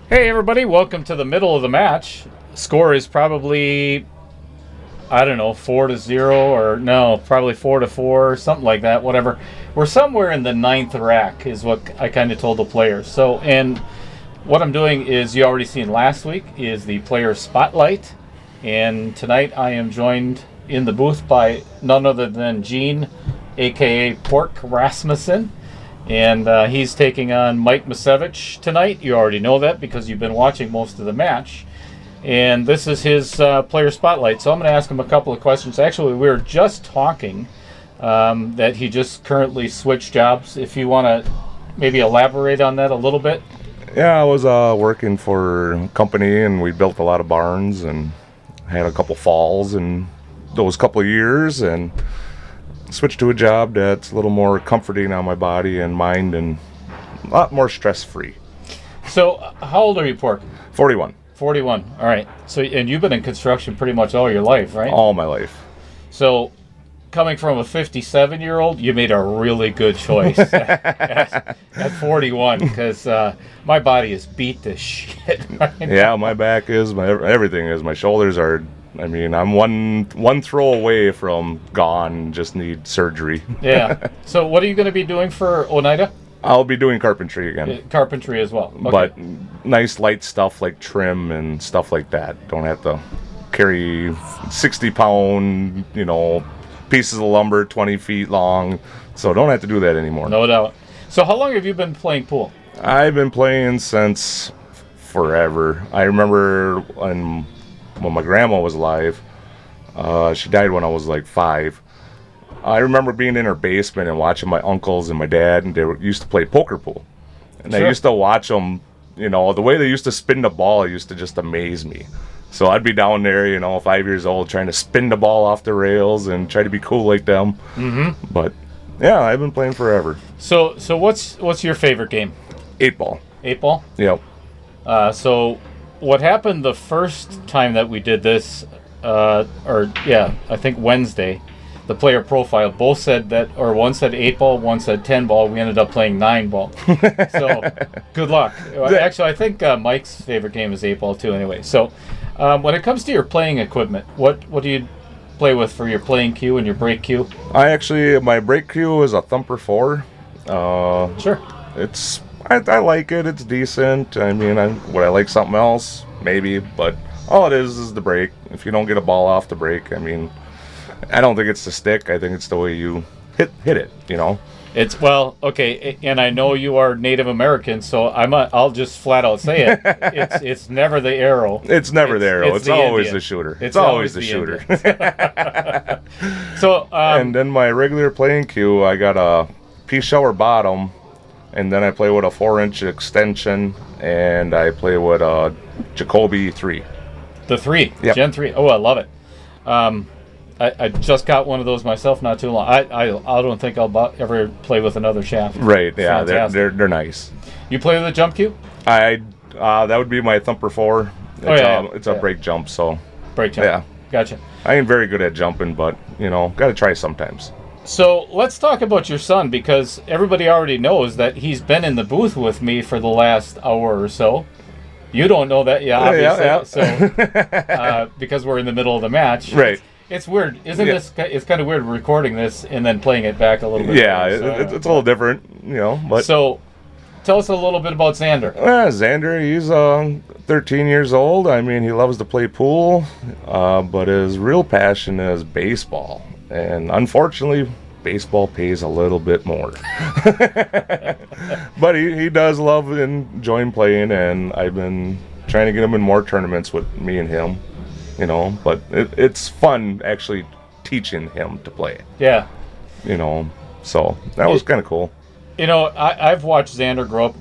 Hey everybody, welcome to the middle of the match. Score is probably, I don't know, 4-0 or no, probably 4-4, something like that, whatever. We're somewhere in the ninth rack is what I kind of told the players. So, and what I'm doing is, you already seen last week, is the player spotlight. And tonight I am joined in the booth by none other than Gene, aka Pork Rasmussen. And he's taking on Mike Masevich tonight. You already know that because you've been watching most of the match. And this is his player spotlight. So I'm going to ask him a couple of questions. Actually, we were just talking that he just currently switched jobs. If you want to maybe elaborate on that a little bit. Yeah, I was working for a company, and we built a lot of barns and had a couple falls in those couple of years, and switched to a job that's a little more comforting on my body and mind and a lot more stress-free. So how old are you, Pork? 41. 41. All right. So, and you've been in construction pretty much all your life, right? All my life. So coming from a 57-year-old, you made a really good choice at 41, because my body is beat to shit right now. Yeah, my back is, everything is. My shoulders are, I mean, I'm one throw away from gone, just need surgery. Yeah. So what are you going to be doing for Oneida? I'll be doing carpentry again. Carpentry as well. Okay. But nice light stuff like trim and stuff like that. Don't have to carry 60-pound, pieces of lumber 20 feet long. So don't have to do that anymore. No doubt. So how long have you been playing pool? I've been playing since forever. I remember when my grandma was alive. She died when I was like 5. I remember being in her basement and watching my uncles and my dad, and they used to play poker pool. And Sure. I used to watch them, the way they used to spin the ball used to just amaze me. So I'd be down there, 5 years old, trying to spin the ball off the rails and try to be cool like them. Mm-hmm. But yeah, I've been playing forever. So what's your favorite game? 8-ball. 8-ball? Yep. So what happened the first time that we did this, I think Wednesday, the player profile both said that, or one said 8-ball, one said 10-ball. We ended up playing 9-ball. So good luck. Actually, I think Mike's favorite game is 8-ball too. Anyway, so when it comes to your playing equipment, what do you play with for your playing cue and your break cue? My break cue is a Thumper 4. Sure. I like it. It's decent. I mean, would I like something else? Maybe, but all it is the break. If you don't get a ball off the break, I mean, I don't think it's the stick. I think it's the way you hit it. It's, well, okay, and I know you are Native American, so I'll just flat out say it. It's never the arrow. It's never the arrow. It's always Indian. the shooter. It's always the shooter. So, and then my regular playing cue, I got a pea shower bottom, and then I play with a 4-inch extension, and I play with a Jacoby 3. The 3, Yep. Gen 3. Oh, I love it. I just got one of those myself not too long. I don't think I'll ever play with another shaft. Right, yeah, Fantastic. they're nice. You play with a jump cue? That would be my Thumper 4. It's a break jump, so Break jump. yeah. Gotcha. I ain't very good at jumping, but got to try sometimes. So let's talk about your son, because everybody already knows that he's been in the booth with me for the last hour or so. You don't know that, obviously. Yeah. So because we're in the middle of the match, Right. It's weird, isn't this? It's kind of weird recording this and then playing it back a little bit. Yeah, later, it's a little different, but So, tell us a little bit about Xander. Xander, he's 13 years old. I mean, he loves to play pool, but his real passion is baseball. And unfortunately, baseball pays a little bit more. But he does love and enjoying playing, and I've been trying to get him in more tournaments with me and him. But it's fun actually teaching him to play. Yeah. So that was kind of cool. I've watched Xander grow up,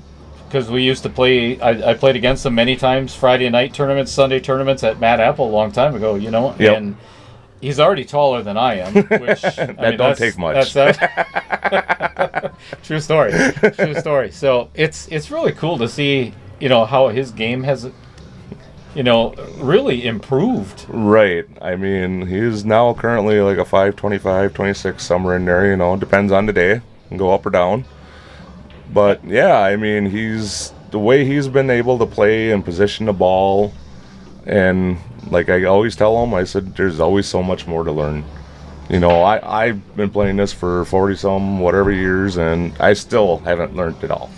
because we used to play. I played against him many times. Friday night tournaments, Sunday tournaments at Mad Apple a long time ago. Yep. And he's already taller than I am, which don't take much. True story. True story. So it's really cool to see how his game has really improved. Right. I mean, he's now currently like a 525, 26, somewhere in there, depends on the day, can go up or down. But yeah, I mean, the way he's been able to play and position the ball, and like I always tell him, I said, there's always so much more to learn. You know, I've been playing this for 40-some, whatever years, and I still haven't learned it all.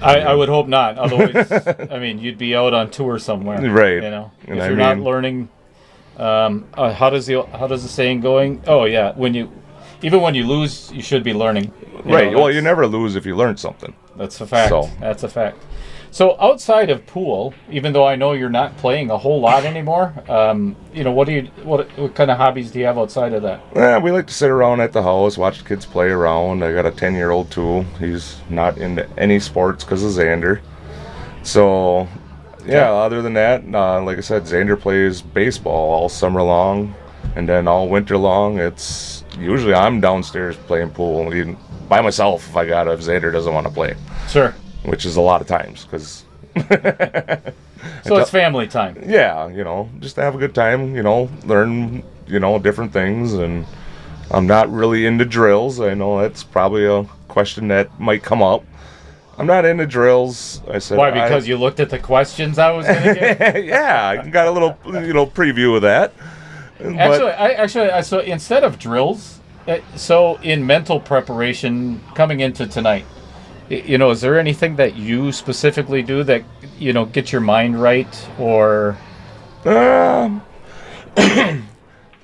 I would hope not. Otherwise, I mean, you'd be out on tour somewhere. Right. You know, And if I you're not mean- learning, how does the saying going? Oh yeah, even when you lose, you should be learning. Right. Well, that's- you never lose if you learn something. That's a fact. So- That's a fact. So outside of pool, even though I know you're not playing a whole lot anymore, you know, what kind of hobbies do you have outside of that? We like to sit around at the house, watch the kids play around. I got a 10-year-old too. He's not into any sports because of Xander. So, yeah, other than that, like I said, Xander plays baseball all summer long. And then all winter long, it's usually I'm downstairs playing pool even by myself if Xander doesn't want to play. Sure. Which is a lot of times because... So it's family time. Yeah, you know, just to have a good time, you know, learn, you know, different things. And I'm not really into drills. I know that's probably a question that might come up. I'm not into drills. I said, Why? Because you looked at the questions I was going to get? Yeah, I got a little, you know, preview of that. So instead of drills, so in mental preparation coming into tonight, you know, is there anything that you specifically do that, you know, get your mind right or?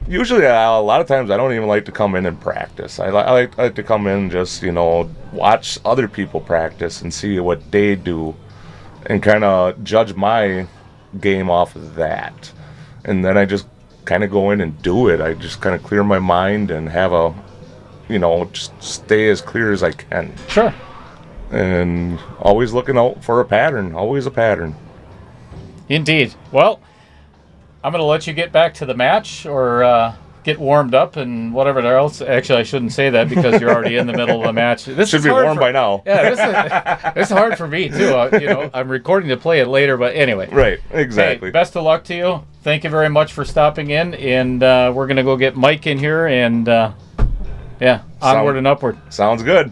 Usually, a lot of times, I don't even like to come in and practice. I like to come in and just, you know, watch other people practice and see what they do and kind of judge my game off of that. And then I just kind of go in and do it. I just kind of clear my mind and have a, you know, just stay as clear as I can. Sure. And always looking out for a pattern. Always a pattern. Indeed. Well, I'm going to let you get back to the match or get warmed up and whatever else. Actually, I shouldn't say that because you're already in the middle of a match. This Should is be hard warm by now. Yeah, this is hard for me, too. You know, I'm recording to play it later, but anyway. Right, exactly. Hey, best of luck to you. Thank you very much for stopping in, and we're going to go get Mike in here, and, yeah, onward and upward. Sounds good.